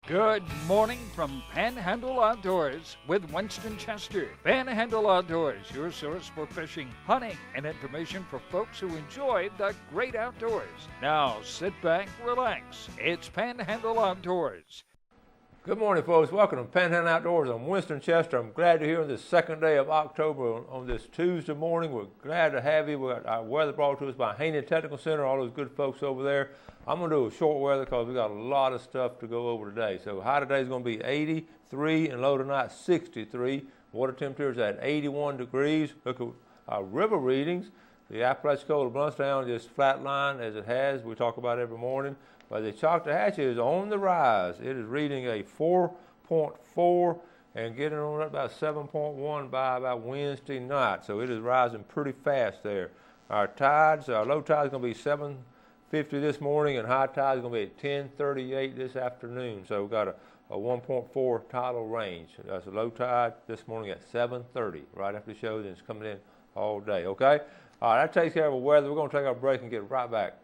Good morning from Panhandle Outdoors with Winston Chester. Panhandle Outdoors, your source for fishing, hunting, and information for folks who enjoy the great outdoors. Now sit back, relax. It's Panhandle Outdoors. Good morning, folks. Welcome to Panhandle Outdoors. I'm Winston Chester. I'm glad you're here on this second day of October on this Tuesday morning. We're glad to have you. We got our weather brought to us by Haney Technical Center, all those good folks over there. I'm going to do a short weather because we got a lot of stuff to go over today. So high today is going to be 83 and low tonight 63. Water temperature is at 81 degrees. Look at our river readings. The Apalachicola Bluntstown just flatlined as it has. We talk about it every morning. But the Choctawhatchee is on the rise. It is reading a 4.4 and getting on up about 7.1 by about Wednesday night. So it is rising pretty fast there. Our tides, our low tide is going to be 7:50 this morning, and high tide is going to be at 10:38 this afternoon. So we've got a 1.4 tidal range. That's a low tide this morning at 7:30, right after the show. Then it's coming in all day. Okay. All right. That takes care of the weather. We're going to take our break and get right back.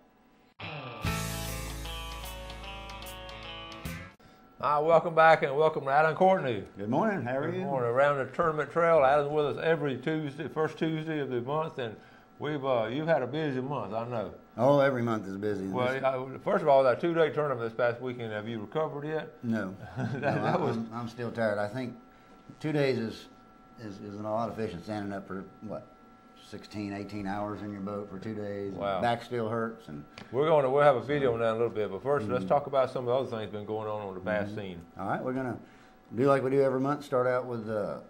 Welcome back and welcome to Alan Courtney. Good morning, how are you? Good morning. Around the tournament trail, Alan's with us every Tuesday, first Tuesday of the month, and you've had a busy month, I know. Oh, every month is busy. Well, first of all, that 2-day tournament this past weekend, have you recovered yet? No. I'm still tired. I think 2 days is a lot of fishing, standing up for, 16, 18 hours in your boat for 2 days. Wow. Back still hurts. And we'll have a video on that in a little bit, but first let's talk about some of the other things been going on the bass scene. All right, we're going to do like we do every month, start out with the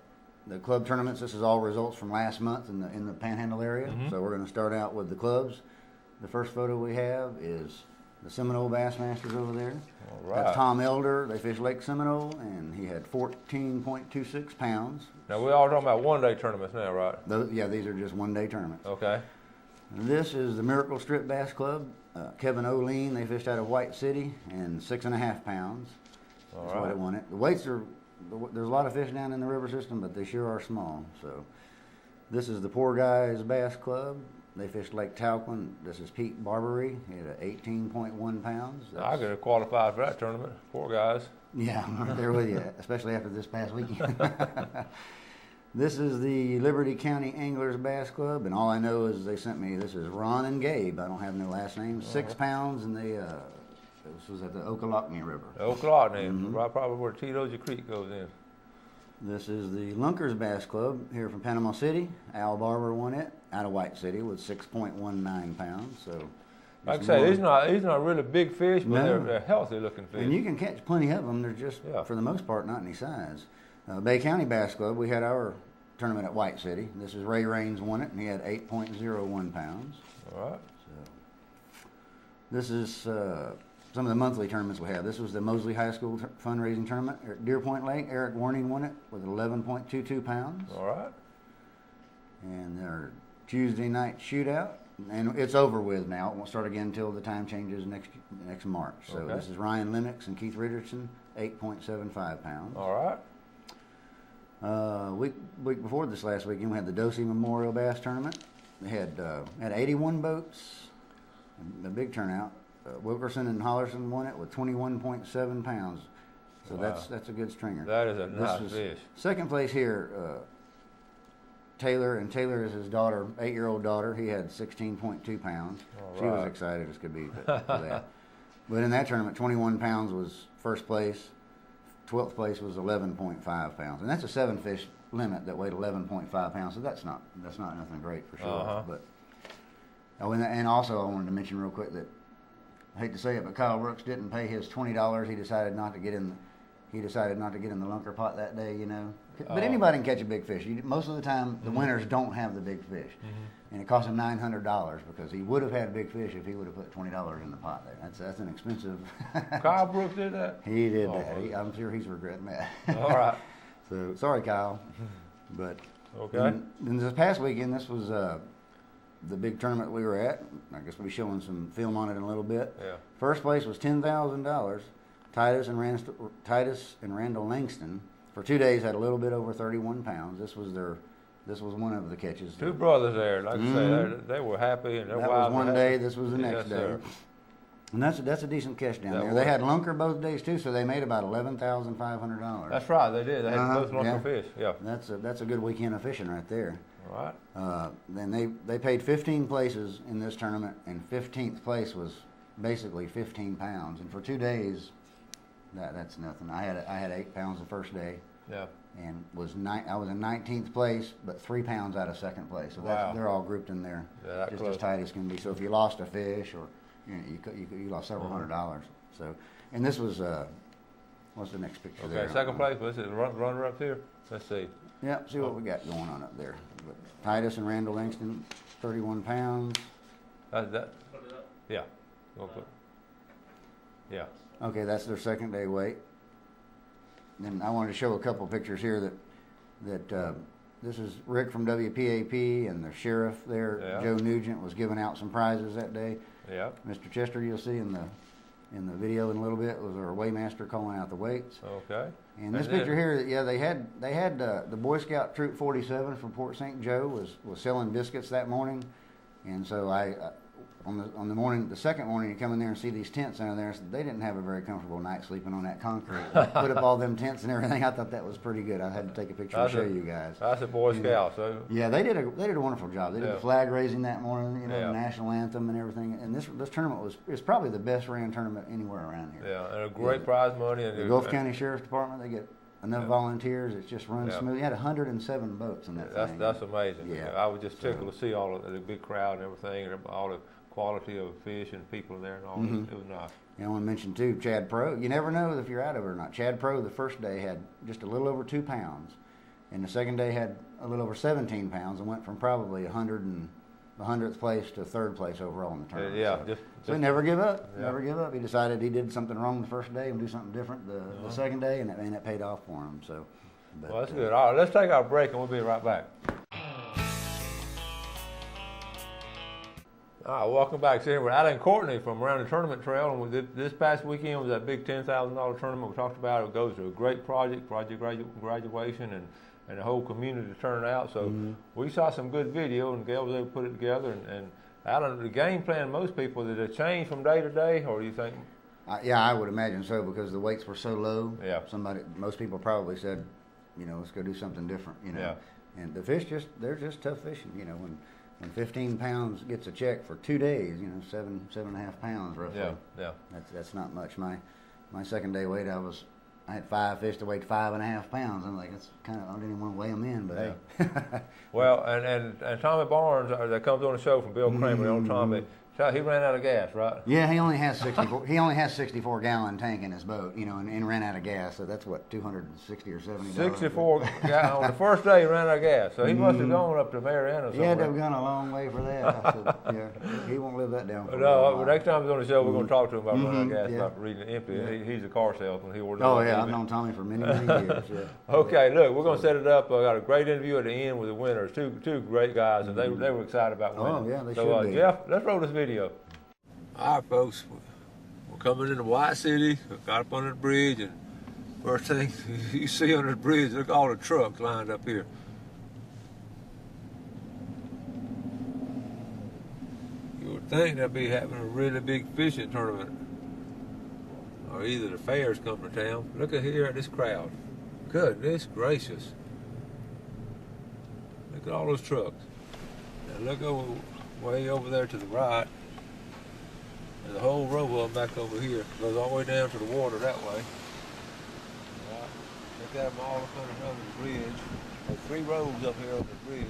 club tournaments. This is all results from last month in the Panhandle area. Mm-hmm. So we're going to start out with the clubs. The first photo we have is the Seminole Bassmasters over there. All right. That's Tom Elder. They fished Lake Seminole, and he had 14.26 pounds. Now, we're all talking about one-day tournaments now, right? These are just one-day tournaments. Okay. This is the Miracle Strip Bass Club. Kevin O'Lean, they fished out of White City, and 6.5 pounds. That's what it wanted. The weights are, there's a lot of fish down in the river system, but they sure are small. So this is the Poor Guys Bass Club. They fished Lake Talquin. This is Pete Barbary. He had 18.1 pounds. I could have qualified for that tournament. Poor guys. Yeah, I'm right there with you, especially after this past weekend. This is the Liberty County Anglers Bass Club, and all I know is they sent me, this is Ron and Gabe. I don't have no last names. 6 pounds, and this was at the Ocklawackney River. Ocklawackney, right, probably where Titoja Creek goes in. This is the Lunkers Bass Club here from Panama City. Al Barber won it out of White City with 6.19 pounds. So, like I say, these not really big fish, but they're healthy looking fish. And you can catch plenty of them. They're just, for the most part, not any size. Bay County Bass Club, we had our tournament at White City. This is Ray Raines won it, and he had 8.01 pounds. All right. So, this is some of the monthly tournaments we have. This was the Mosley High School fundraising tournament at Deer Point Lake. Eric Warning won it with 11.22 pounds. All right. And their Tuesday night shootout, and it's over with now. It won't start again until the time changes next March. So This is Ryan Lennox and Keith Richardson, 8.75 pounds. All right. Week before this last weekend, we had the Dosey Memorial Bass Tournament. They had 81 boats, a big turnout. Wilkerson and Hollerson won it with 21.7 pounds. So that's a good stringer. That is a nice fish. Second place here, Taylor is his daughter, 8-year-old daughter. He had 16.2 pounds. She was excited as could be for that. But in that tournament, 21 pounds was first place. 12th place was 11.5 pounds, and that's a 7-fish limit that weighed 11.5 pounds. So that's not nothing great for sure. But and also I wanted to mention real quick that I hate to say it, but Kyle Brooks didn't pay his $20. He decided not to get in the lunker pot that day. You know, but anybody can catch a big fish. Most of the time, the winners don't have the big fish, and it cost him $900 because he would have had big fish if he would have put $20 in the pot there. That's an expensive. Kyle Brooks did that. He did that. I'm sure he's regretting that. All right. So sorry, Kyle. But okay. In this past weekend, this was the big tournament we were at. I guess we'll be showing some film on it in a little bit. Yeah. First place was $10,000. Titus and Randall Langston for 2 days had a little bit over 31 pounds. This was one of the catches. Two brothers there, like I say, they were happy and their wives. That was one day. This was the next day. Sir. And that's a decent catch down there. They had lunker both days too, so they made about $11,500. That's right, they did. They had both lunker yeah. fish. Yeah. That's a good weekend of fishing right there. All right. Then they paid 15 places in this tournament, and 15th place was basically 15 pounds. And for 2 days, that's nothing. I had 8 pounds the first day. Yeah. And I was in 19th place, but 3 pounds out of second place. So wow. They're all grouped in there, just as tight as can be. So if you lost a fish, or you lost several $100. So, and this was what's the next picture there? Okay, second place. What's it? Runner up here. Let's see. Yeah, see what we got going on up there. But Titus and Randall Langston, 31 pounds. That. Yeah. Yeah. Okay, that's their second day weight. Then I wanted to show a couple pictures here that this is Rick from WPAP, and the sheriff there, yeah. Joe Nugent, was giving out some prizes that day. Yeah. Mr. Chester, you'll see in the video in a little bit, was our weighmaster calling out the weights. Okay. And this picture here, yeah, they had the Boy Scout Troop 47 from Port St. Joe was selling biscuits that morning, and so I on the second morning, you come in there and see these tents under there. So they didn't have a very comfortable night sleeping on that concrete. Put up all them tents and everything. I thought that was pretty good. I had to take a picture and show you guys. That's a Boy Scout. So yeah, they did a wonderful job. They did the flag raising that morning, the national anthem and everything. And this tournament is probably the best ran tournament anywhere around here. Yeah, and a great prize money. And the Gulf County Sheriff's Department, they get enough volunteers. It's just run smooth. You had 107 boats in that thing. That's amazing. Yeah. I was just tickled to see all of the big crowd and everything, and all the quality of fish and people in there and all. Mm-hmm. It was nice. I want to mention too, Chad Pro. You never know if you're out of it or not. Chad Pro, the first day, had just a little over 2 pounds, and the second day had a little over 17 pounds, and went from probably 100th place to third place overall in the tournament. Yeah, so he never give up. Yeah. Never give up. He decided he did something wrong the first day and do something different the second day, and it paid off for him. So, well, that's good. All right, let's take our break, and we'll be right back. All right, welcome back. So we're Alan Courtney from Around the Tournament Trail, and this past weekend was that big $10,000 tournament we talked about. It goes to a great project graduation, and the whole community turned out. So we saw some good video, and Gail was able to put it together. And Alan, the game plan, most people, did it change from day to day, or do you think? Yeah, I would imagine so, because the weights were so low. Yeah. Most people probably said, let's go do something different. Yeah. And the fish they're just tough fishing. When 15 pounds gets a check for 2 days, 7.5 pounds roughly. Yeah. That's not much. My second day weight, I had 5 fish that weighed 5.5 pounds. I'm like, that's kind of, I didn't even want to weigh them in, but hey. Well, and Tommy Barnes, that comes on the show from Bill Kramer, on Tommy. He ran out of gas, right? Yeah, he only has 64. He only has 64-gallon tank in his boat, and ran out of gas. So that's what, $260 or $70. 64 on the first day he ran out of gas. So he must have gone up to Mariana. He had to have gone a long way for that. I said, yeah, he won't live that down. For no, next time he's on the show, we're going to talk to him about running out of gas, about reading it empty. Yeah. He's a car salesman. I've known Tommy for many years. Yeah. Okay, look, we're going to set it up. I got a great interview at the end with the winners. Two great guys, and they were excited about winning. Oh yeah, they should be. Jeff, let's roll this video. All right, folks, we're coming into White City. We got up under the bridge, and first thing you see under the bridge, look at all the trucks lined up here. You would think they'd be having a really big fishing tournament, or either the fair's coming to town. Look at here at this crowd. Goodness gracious. Look at all those trucks. Now look way over there to the right. There's a whole row of them back over here. Goes all the way down to the water that way. Right. Look at them all up under the bridge. There's 3 rows up here on the bridge.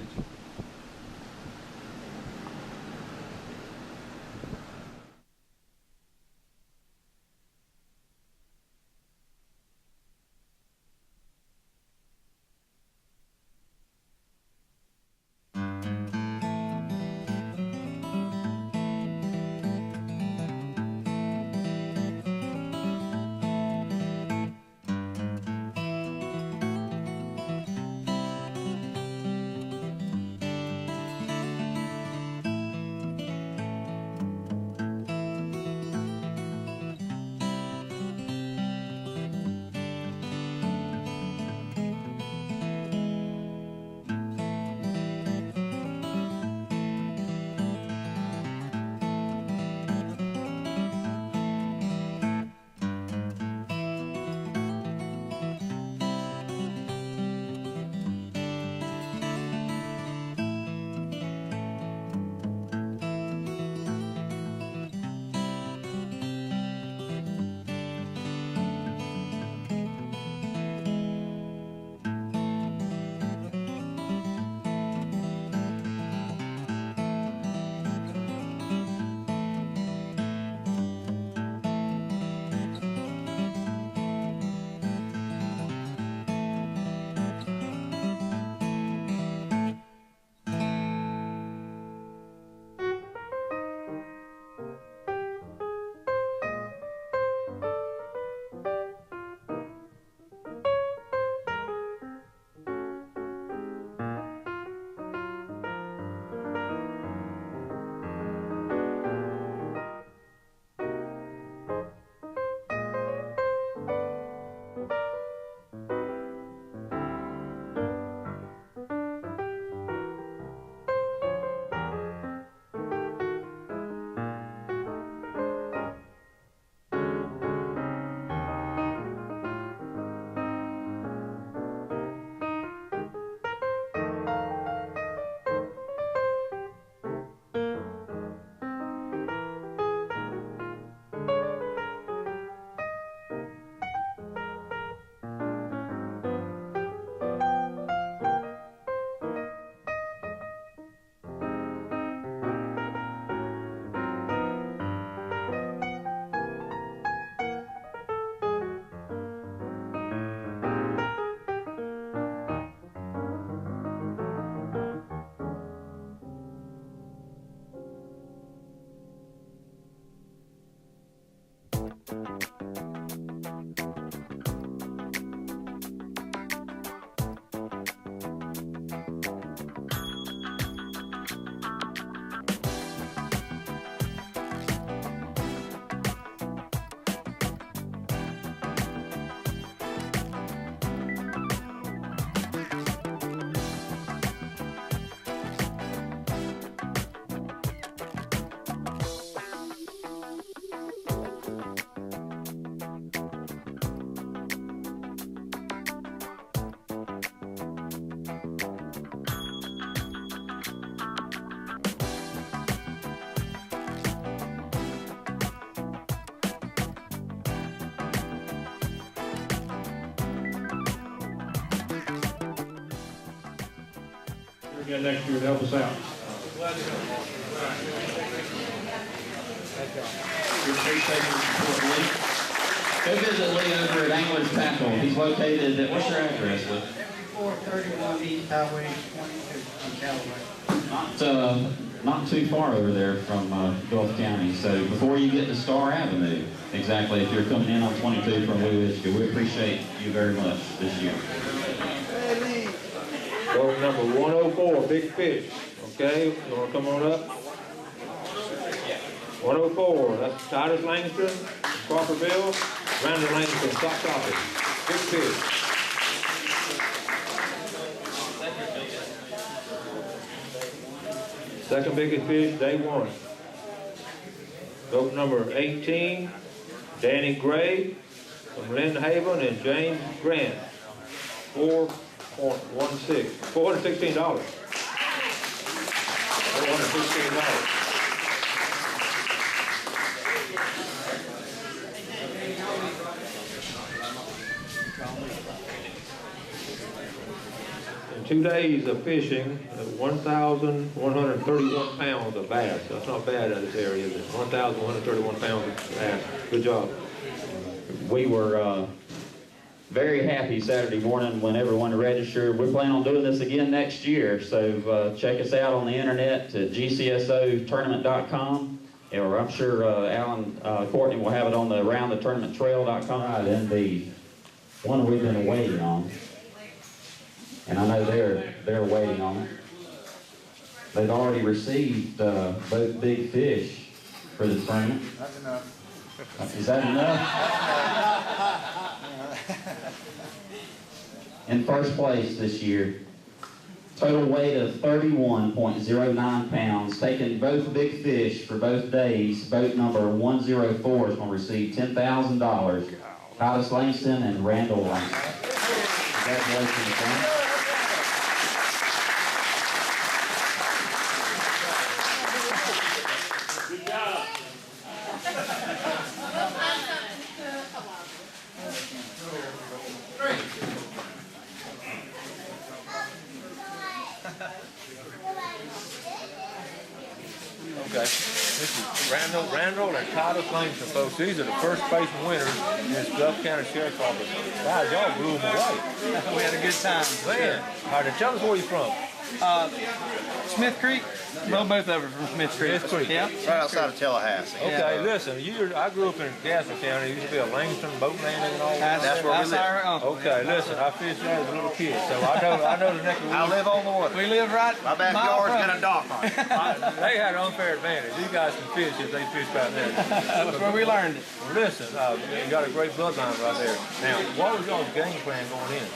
again next year to help us out. We appreciate your support, Lee. Go visit Lee over at Angler's Tackle. He's located at, what's your address, Lee? 431 East Highway 22 on Callaway. Not too far over there from Gulf County. So before you get to Star Avenue, exactly, if you're coming in on 22 from Louisville, we appreciate you very much this year. Boat number 104, Big Fish. Okay, you want to come on up? 104, that's Titus Langston, Crawfordville, Brandon Langston, Sock Topic. Big Fish. Second biggest fish, day one. Boat number 18, Danny Gray from Lynn Haven and James Grant. $416. $416. In 2 days of fishing, 1,131 pounds of bass. That's not bad in this area, is it? 1,131 pounds of bass. Good job. We were very happy Saturday morning when everyone registered. We plan on doing this again next year, so check us out on the internet at gcsotournament.com, or I'm sure Alan Courtney will have it on the aroundthetournamenttrail.com. And the one we've been waiting on, and I know they're waiting on it. They've already received both big fish for the tournament. That's enough. Is that enough? In first place this year, total weight of 31.09 pounds, taking both big fish for both days. Boat number 104 is going to receive $10,000. Titus Langston and Randall Langston. Congratulations, friends. Okay, this is Randall and Titus Langston, folks. These are the first place winners in this Gulf County Sheriff's Office. Guys, y'all blew them away. We had a good time. Man, all right, tell us where you're from. Smith Creek. Well, both of them from Smith Creek. Smith Creek. Yeah. Right outside of Tallahassee. Okay, listen, I grew up in Gaston County. There used to be a Langston boat landing and all that. That's where we live. Okay, listen, I fished there as a little kid, so I know the neck of the I woods. live on the water. We live right. My backyard's got a dock on it. They had an unfair advantage. These guys can fish if they fish back there. That's where we learned it. Well, listen, you got a great bloodline right there. Now, what was y'all's game plan going in?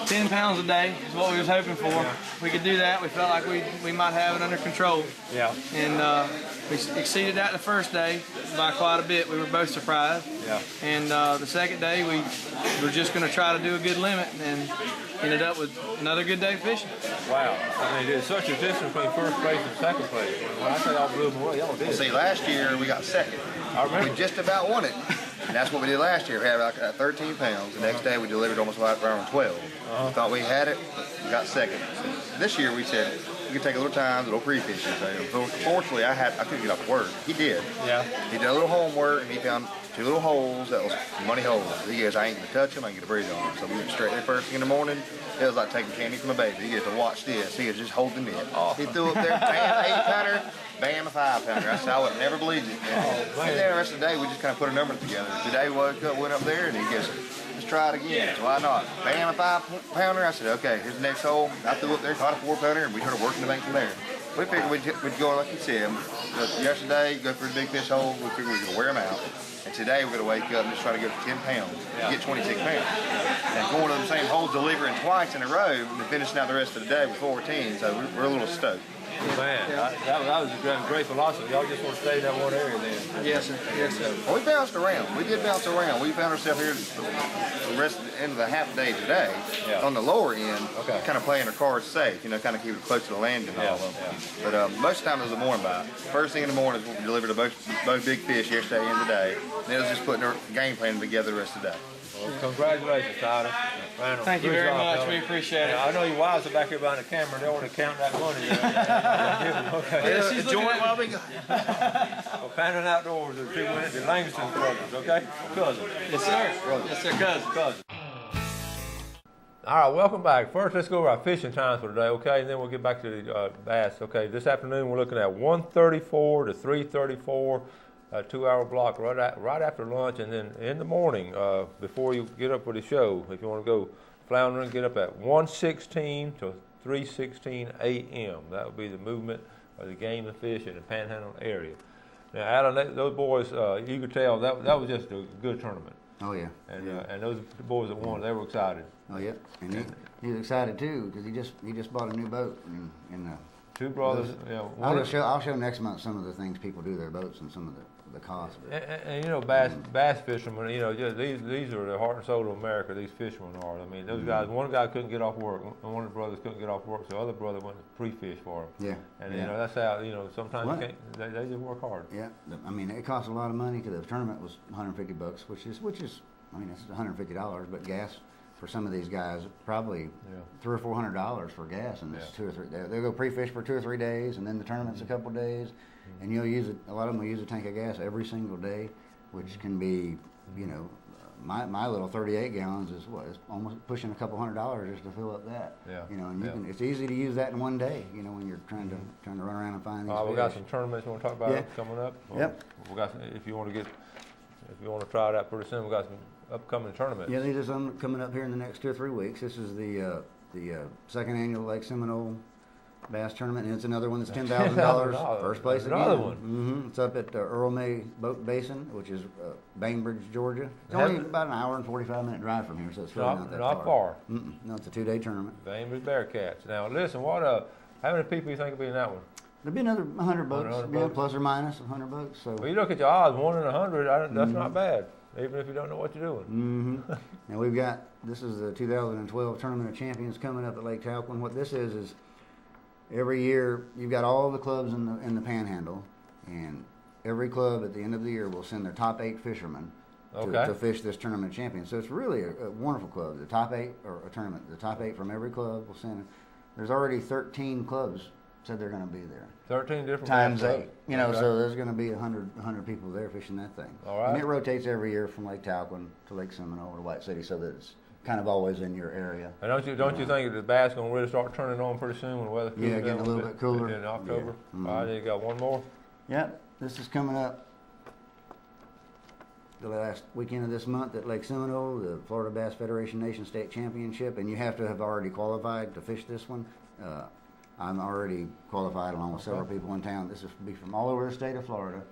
10 pounds a day is what we was hoping for. Yeah. If we could do that, we felt like we might have it under control. Yeah. And we exceeded that the first day by quite a bit. We were both surprised. Yeah. And the second day, we were just going to try to do a good limit, and ended up with another good day fishing. Wow. I mean, there's such a distance between first place and second place. When I say y'all blew them away, y'all did. See, last year we got second. I remember. We just about won it. And that's what we did last year. We had about 13 pounds. The next day we delivered almost right around 12. Thought we had it, we got second. So this year we said we could take a little time, a little pre-fishing. So fortunately, I couldn't get off work. He did. Yeah. He did a little homework and he found 2 little holes that was money holes. He goes, I ain't gonna touch them, I ain't gonna breathe on them. So we went straight there first thing in the morning. It was like taking candy from a baby. You get to watch this. He was just holding it. He threw up there, bam, 8-pounder, bam, a 5-pounder. I said, I would never believe it. And then the rest of the day, we just kind of put a number together. Today, we woke up, went up there, and he goes, let's try it again. So why not? Bam, a 5-pounder. I said, okay, here's the next hole. I threw up there, caught a 4-pounder, and we started working the bank from there. We figured we'd go, like you said, yesterday, go for the big fish hole. We figured we were going to wear them out. And today, we're going to wake up and just try to go for 10 pounds, get 26 pounds. And going to the same hole, delivering twice in a row, and finishing out the rest of the day with 14. So we're a little stoked. Man, that was a great philosophy. Y'all just want to stay in that one area then. Yes, sir. Yes, sir. Well, we bounced around. We did bounce around. We found ourselves here the rest of the end of the half day today on the lower end, kind of playing our cards safe, kind of keep it close to the land and all of them. But most of the time it was a morning bite. First thing in the morning is when we delivered both big fish yesterday and today. Then it was just putting our game plan together the rest of the day. Well, congratulations, Tyler. Randall, Thank you good very job, much. fella. We appreciate it. I know your wives are back here behind the camera. They want to count that money. Okay. Yeah, she's Enjoy looking it while we go. Well, Panhandle Outdoors, the two winners, the Langston brothers, okay? Cousins. Yes, sir. Yes, sir, cousin. Cousins. All right, welcome back. First, let's go over our fishing times for today, okay? And then we'll get back to the bass. Okay, this afternoon we're looking at 1:34 to 3:34, a 2-hour block right after lunch, and then in the morning before you get up for the show, if you want to go floundering, get up at 1:16 to 3:16 a.m. That would be the movement of the game and fish in the Panhandle area. Now, Alan, those boys, you could tell that was just a good tournament. Oh yeah. And those boys that won, they were excited. Oh yeah. And he was excited too because he just bought a new boat. And Two brothers. I'll show next month some of the things people do to their boats and some of the costs. And you know, bass fishermen, you know, just these are the heart and soul of America. These fishermen are. I mean, those guys. One guy couldn't get off work. One of the brothers couldn't get off work, so the other brother went to pre-fish for him. Yeah. And you know, that's how, you know, sometimes you can't, they just work hard. Yeah. I mean, it costs a lot of money because the tournament was $150, which is I mean, it's $150, but gas for some of these guys probably $300 or $400 for gas in this 2 or 3 days. They'll go pre-fish for 2 or 3 days, and then the tournament's a couple days, and you'll use it. A lot of them will use a tank of gas every single day, which can be, you know, my little 38 gallons is what? It's almost pushing a couple $100 just to fill up that. Yeah. You know, and it's easy to use that in one day. You know, when you're trying to run around and find these fish. We got some tournaments you want to talk about coming up. Yep. We got some, if you want to try it out pretty soon, we got some upcoming tournaments. Yeah, there's some coming up here in the next 2 or 3 weeks. This is the second annual Lake Seminole Bass Tournament, and it's another one that's $10,000. First place again. Another one. Mm-hmm. It's up at Earl May Boat Basin, which is Bainbridge, Georgia. It's only about an hour and 45-minute drive from here, so it's really not that far. No, it's a 2-day tournament. Bainbridge Bearcats. Now, listen, how many people you think will be in that one? There'll be another 100 boats, 100 boats. Plus or minus 100 boats. So. Well, you look at your odds, 1 in 100. That's not bad, even if you don't know what you're doing. Mm-hmm. And we've got, this is the 2012 Tournament of Champions coming up at Lake Talquin. What this is every year you've got all the clubs in the Panhandle, and every club at the end of the year will send their top 8 fishermen to fish this Tournament of Champions. So it's really a wonderful club. The top 8, or a tournament, the top 8 from every club will send. There's already 13 clubs said they're going to be there. 13 different times 8. You know, so there's going to be 100 people there fishing that thing. All right. And it rotates every year from Lake Talquin to Lake Seminole to White City, so that it's kind of always in your area. And don't you think the bass going to really start turning on pretty soon when the weather cools down? Yeah, getting a little bit cooler. In October. Yeah. Mm-hmm. All right, then you got one more? Yep. This is coming up the last weekend of this month at Lake Seminole, the Florida Bass Federation Nation State Championship, and you have to have already qualified to fish this one. I'm already qualified along with several people in town. This will be from all over the state of Florida.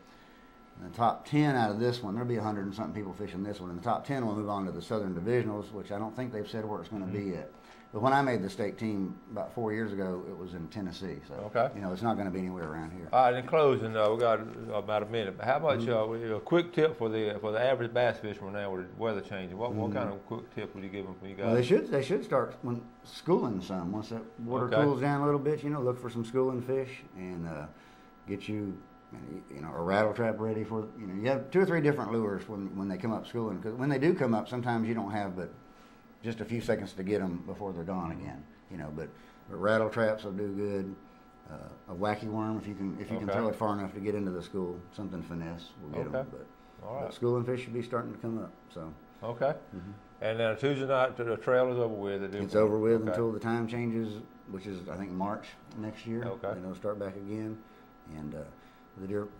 And the top 10 out of this one, there'll be 100 and something people fishing this one. And the top 10 will move on to the Southern Divisionals, which I don't think they've said where it's going to be yet. But when I made the state team about 4 years ago, it was in Tennessee. So, you know, it's not going to be anywhere around here. All right, in closing, we got about a minute. How much, a quick tip for the average bass fisherman now with the weather changing? What kind of quick tip would you give them for you guys? Well, they should start schooling some. Once that water cools down a little bit, you know, look for some schooling fish and get you know, a rattle trap ready for, you know, you have 2 or 3 different lures when they come up schooling. Because when they do come up, sometimes you don't have but just a few seconds to get them before they're gone again, you know. But rattle traps will do good. A wacky worm, if you can throw it far enough to get into the school, something finesse will get them. But schooling fish should be starting to come up. So. Okay. And then Tuesday night, the trail is over with. It's over with until the time changes, which is I think March next year. Okay. And it'll start back again. And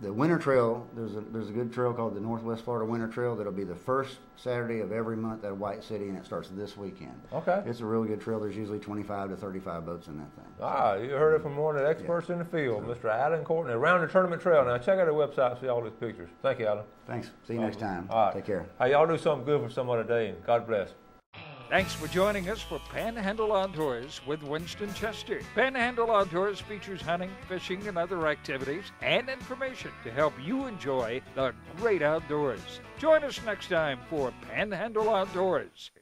the winter trail, there's a good trail called the Northwest Florida Winter Trail that'll be the first Saturday of every month at White City, and it starts this weekend. Okay. It's a really good trail. There's usually 25 to 35 boats in that thing. You heard it from one of the experts in the field, Mr. Alan Courtney, around the tournament trail. Now check out the website and see all these pictures. Thank you, Alan. Thanks. See you next time. All right. Take care. Hey, y'all do something good for somebody today, and God bless. Thanks for joining us for Panhandle Outdoors with Winston Chester. Panhandle Outdoors features hunting, fishing, and other activities and information to help you enjoy the great outdoors. Join us next time for Panhandle Outdoors.